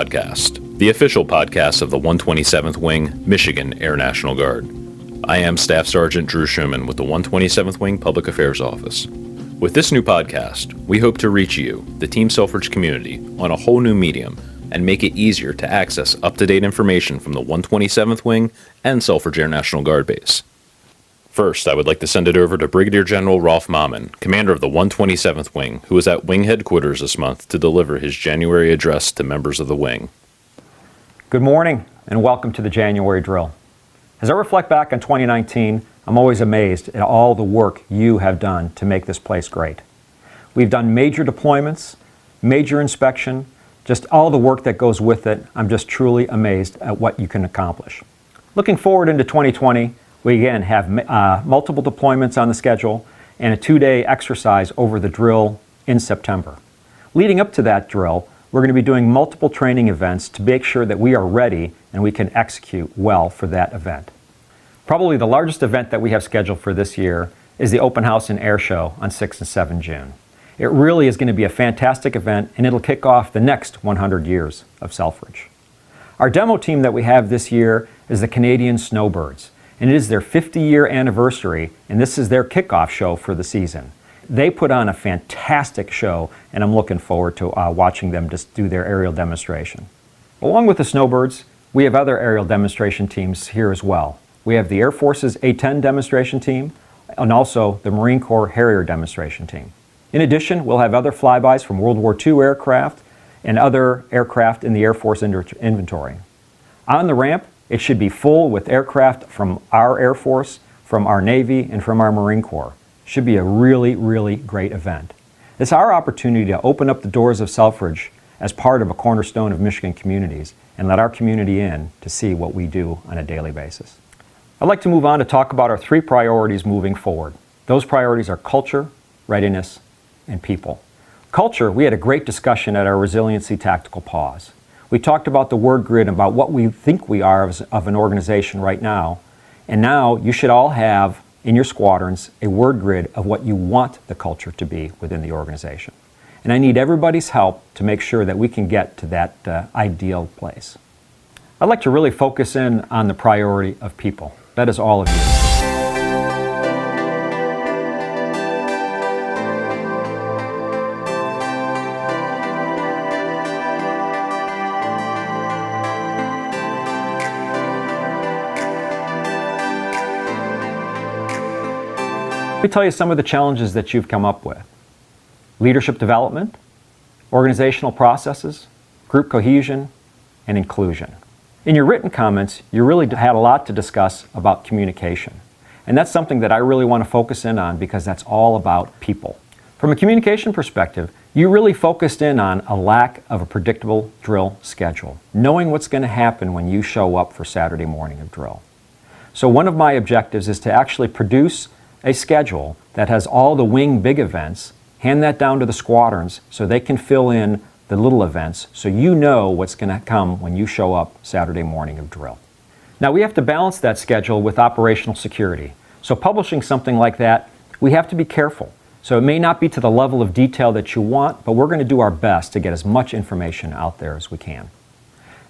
Podcast, the official podcast of the 127th Wing, Michigan Air National Guard. I am Staff Sergeant Drew Schumann with the 127th Wing Public Affairs Office. With this new podcast, we hope to reach you, the Team Selfridge community, on a whole new medium and make it easier to access up-to-date information from the 127th Wing and Selfridge Air National Guard Base. First, I would like to send it over to Brigadier General Rolf Mahman, commander of the 127th Wing, who is at Wing Headquarters this month to deliver his January address to members of the Wing. Good morning, and welcome to the January drill. As I reflect back on 2019, I'm always amazed at all the work you have done to make this place great. We've done major deployments, major inspection, just all the work that goes with it. I'm just truly amazed at what you can accomplish. Looking forward into 2020, we again have multiple deployments on the schedule and a 2-day exercise over the drill in September. Leading up to that drill, we're going to be doing multiple training events to make sure that we are ready and we can execute well for that event. Probably the largest event that we have scheduled for this year is the Open House and Air Show on 6 and 7 June. It really is going to be a fantastic event, and it'll kick off the next 100 years of Selfridge. Our demo team that we have this year is the Canadian Snowbirds, and it is their 50-year anniversary, and this is their kickoff show for the season. They put on a fantastic show, and I'm looking forward to watching them just do their aerial demonstration. Along with the Snowbirds, we have other aerial demonstration teams here as well. We have the Air Force's A-10 demonstration team, and also the Marine Corps Harrier demonstration team. In addition, we'll have other flybys from World War II aircraft and other aircraft in the Air Force inventory. On the ramp, it should be full with aircraft from our Air Force, from our Navy, and from our Marine Corps. Should be a really, really great event. It's our opportunity to open up the doors of Selfridge as part of a cornerstone of Michigan communities and let our community in to see what we do on a daily basis. I'd like to move on to talk about our 3 priorities moving forward. Those priorities are culture, readiness, and people. Culture, we had a great discussion at our Resiliency Tactical Pause. We talked about the word grid, about what we think we are of an organization right now. And now you should all have in your squadrons a word grid of what you want the culture to be within the organization. And I need everybody's help to make sure that we can get to that ideal place. I'd like to really focus in on the priority of people. That is all of you. Let me tell you some of the challenges that you've come up with. Leadership development, organizational processes, group cohesion, and inclusion. In your written comments, you really had a lot to discuss about communication. And that's something that I really want to focus in on because that's all about people. From a communication perspective, you really focused in on a lack of a predictable drill schedule, knowing what's going to happen when you show up for Saturday morning of drill. So one of my objectives is to actually produce a schedule that has all the wing big events, hand that down to the squadrons so they can fill in the little events so you know what's going to come when you show up Saturday morning of drill. Now we have to balance that schedule with operational security. So publishing something like that, we have to be careful. So it may not be to the level of detail that you want, but we're going to do our best to get as much information out there as we can.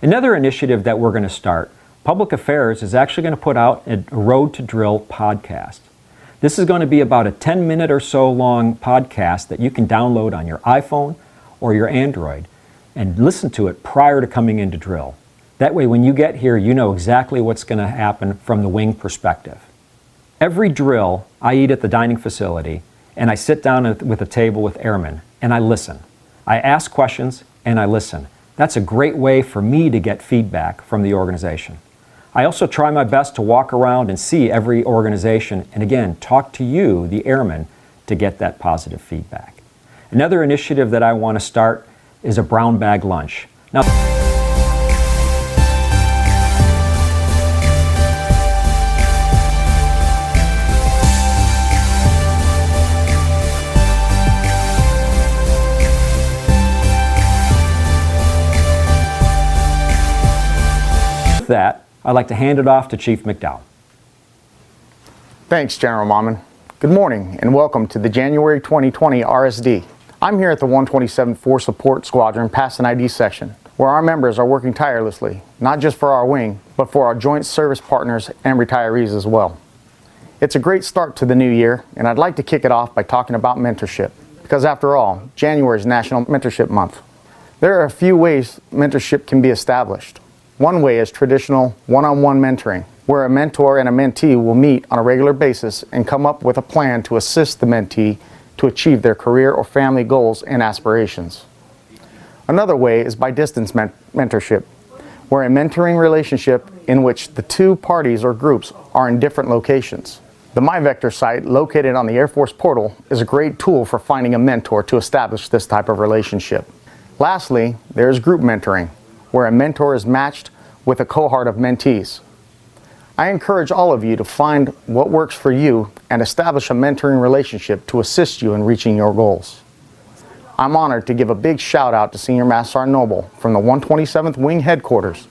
Another initiative that we're going to start, Public Affairs is actually going to put out a Road to Drill podcast. This is going to be about a 10-minute or so long podcast that you can download on your iPhone or your Android and listen to it prior to coming into drill. That way when you get here, you know exactly what's going to happen from the wing perspective. Every drill, I eat at the dining facility and I sit down with a table with airmen and I listen. I ask questions and I listen. That's a great way for me to get feedback from the organization. I also try my best to walk around and see every organization and again, talk to you, the airmen, to get that positive feedback. Another initiative that I want to start is a brown bag lunch. Now, with that, I'd like to hand it off to Chief McDowell. Thanks, General Mahman. Good morning and welcome to the January 2020 RSD. I'm here at the 127th Force Support Squadron Pass and ID section, where our members are working tirelessly, not just for our wing, but for our joint service partners and retirees as well. It's a great start to the new year, and I'd like to kick it off by talking about mentorship, because after all, January is National Mentorship Month. There are a few ways mentorship can be established. One way is traditional one-on-one mentoring, where a mentor and a mentee will meet on a regular basis and come up with a plan to assist the mentee to achieve their career or family goals and aspirations. Another way is by distance mentorship, where a mentoring relationship in which the two parties or groups are in different locations. The MyVector site, located on the Air Force portal, is a great tool for finding a mentor to establish this type of relationship. Lastly, there is group mentoring, where a mentor is matched with a cohort of mentees. I encourage all of you to find what works for you and establish a mentoring relationship to assist you in reaching your goals. I'm honored to give a big shout out to Senior Master Sergeant Noble from the 127th Wing Headquarters,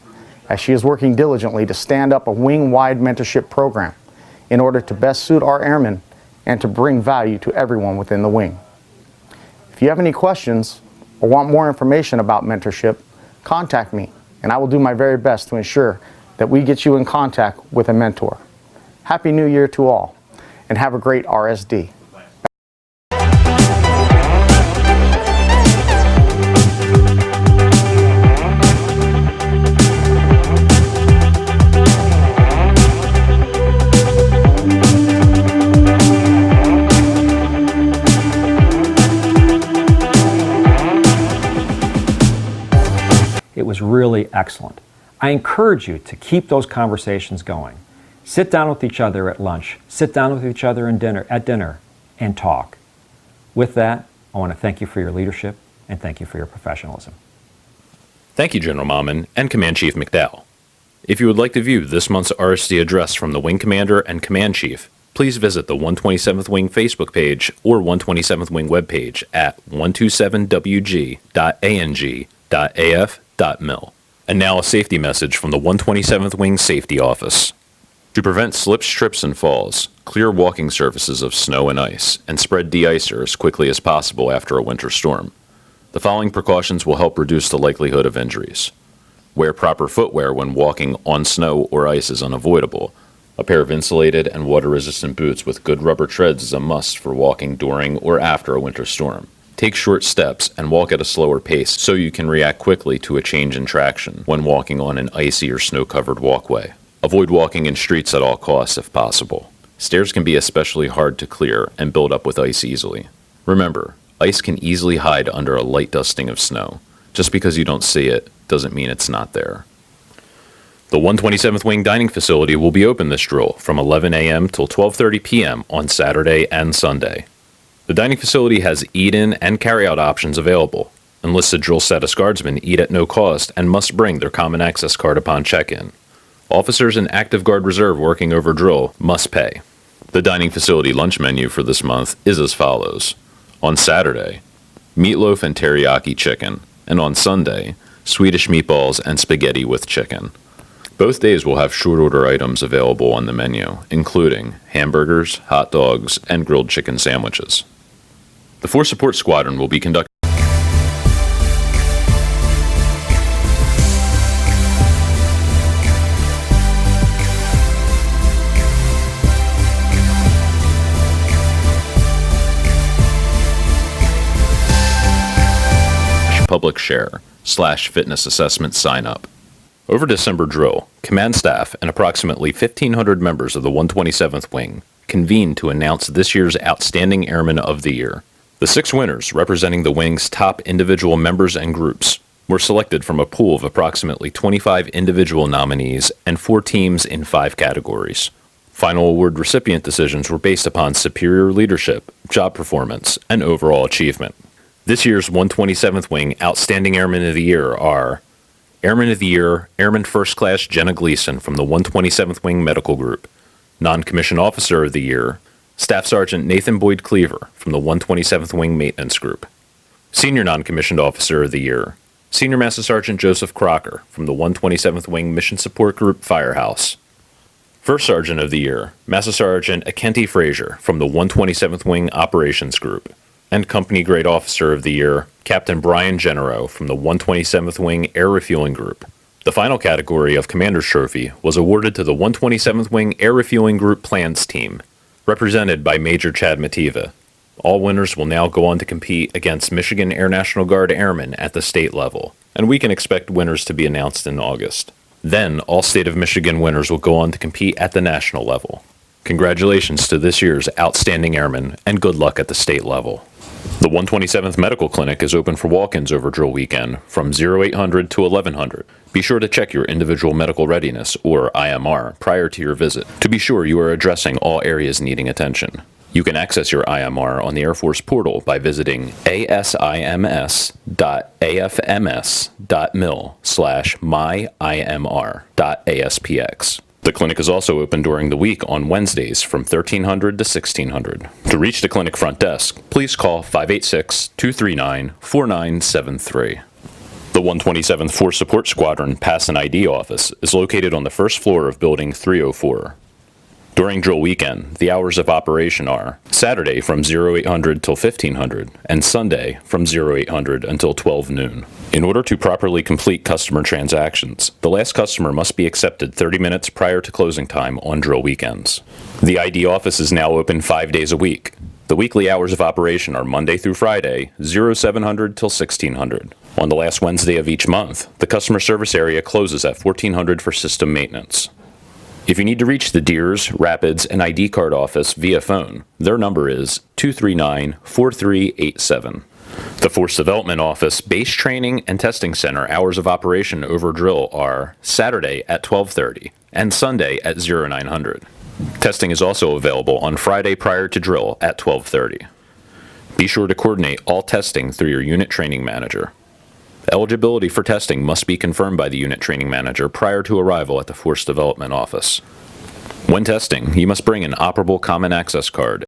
as she is working diligently to stand up a wing-wide mentorship program in order to best suit our airmen and to bring value to everyone within the wing. If you have any questions or want more information about mentorship, contact me and I will do my very best to ensure that we get you in contact with a mentor. Happy New Year to all, and have a great RSD. It was really excellent. I encourage you to keep those conversations going. Sit down with each other at lunch. Sit down with each other at dinner and talk. With that, I want to thank you for your leadership and thank you for your professionalism. Thank you, General Mahman and Command Chief McDowell. If you would like to view this month's RSD address from the Wing Commander and Command Chief, please visit the 127th Wing Facebook page or 127th Wing webpage at 127wg.ang.af.mil. And now a safety message from the 127th Wing Safety Office. To prevent slips, trips, and falls, clear walking surfaces of snow and ice, and spread de-icer as quickly as possible after a winter storm. The following precautions will help reduce the likelihood of injuries. Wear proper footwear when walking on snow or ice is unavoidable. A pair of insulated and water-resistant boots with good rubber treads is a must for walking during or after a winter storm. Take short steps and walk at a slower pace so you can react quickly to a change in traction when walking on an icy or snow-covered walkway. Avoid walking in streets at all costs if possible. Stairs can be especially hard to clear and build up with ice easily. Remember, ice can easily hide under a light dusting of snow. Just because you don't see it doesn't mean it's not there. The 127th Wing Dining Facility will be open this drill from 11 a.m. till 12:30 p.m. on Saturday and Sunday. The dining facility has eat-in and carry-out options available. Enlisted drill status guardsmen eat at no cost and must bring their common access card upon check-in. Officers and active guard reserve working over drill must pay. The dining facility lunch menu for this month is as follows. On Saturday, meatloaf and teriyaki chicken, and on Sunday, Swedish meatballs and spaghetti with chicken. Both days will have short order items available on the menu, including hamburgers, hot dogs, and grilled chicken sandwiches. The Force Support Squadron will be conducting public share/fitness assessment sign up. Over December drill, command staff and approximately 1,500 members of the 127th Wing convened to announce this year's Outstanding Airman of the Year. The 6 winners, representing the Wing's top individual members and groups, were selected from a pool of approximately 25 individual nominees and 4 teams in 5 categories. Final award recipient decisions were based upon superior leadership, job performance, and overall achievement. This year's 127th Wing Outstanding Airman of the Year are Airman of the Year, Airman First Class Jenna Gleason from the 127th Wing Medical Group. Non-Commissioned Officer of the Year, Staff Sergeant Nathan Boyd Cleaver from the 127th Wing Maintenance Group. Senior Non-Commissioned Officer of the Year, Senior Master Sergeant Joseph Crocker from the 127th Wing Mission Support Group Firehouse. First Sergeant of the Year, Master Sergeant Akenti Frazier from the 127th Wing Operations Group. and Company Grade Officer of the Year, Captain Brian Genero from the 127th Wing Air Refueling Group. The final category of Commander's Trophy was awarded to the 127th Wing Air Refueling Group Plans Team, represented by Major Chad Mativa. All winners will now go on to compete against Michigan Air National Guard airmen at the state level, and we can expect winners to be announced in August. Then, all State of Michigan winners will go on to compete at the national level. Congratulations to this year's outstanding airmen, and good luck at the state level. The 127th Medical Clinic is open for walk-ins over drill weekend from 0800 to 1100. Be sure to check your individual medical readiness, or IMR, prior to your visit to be sure you are addressing all areas needing attention. You can access your IMR on the Air Force portal by visiting asims.afms.mil/myimr.aspx. The clinic is also open during the week on Wednesdays from 1300 to 1600. To reach the clinic front desk, please call 586-239-4973. The 127th Force Support Squadron Pass and ID office is located on the first floor of Building 304. During drill weekend, the hours of operation are Saturday from 0800 till 1500 and Sunday from 0800 until 12 noon. In order to properly complete customer transactions, the last customer must be accepted 30 minutes prior to closing time on drill weekends. The ID office is now open 5 days a week. The weekly hours of operation are Monday through Friday, 0700 till 1600. On the last Wednesday of each month, the customer service area closes at 1400 for system maintenance. If you need to reach the Deers, Rapids, and ID card office via phone, their number is 239-4387. The Force Development Office Base Training and Testing Center hours of operation over drill are Saturday at 12:30 and Sunday at 0900. Testing is also available on Friday prior to drill at 12:30. Be sure to coordinate all testing through your unit training manager. Eligibility for testing must be confirmed by the unit training manager prior to arrival at the Force Development Office. When testing, you must bring an operable Common Access card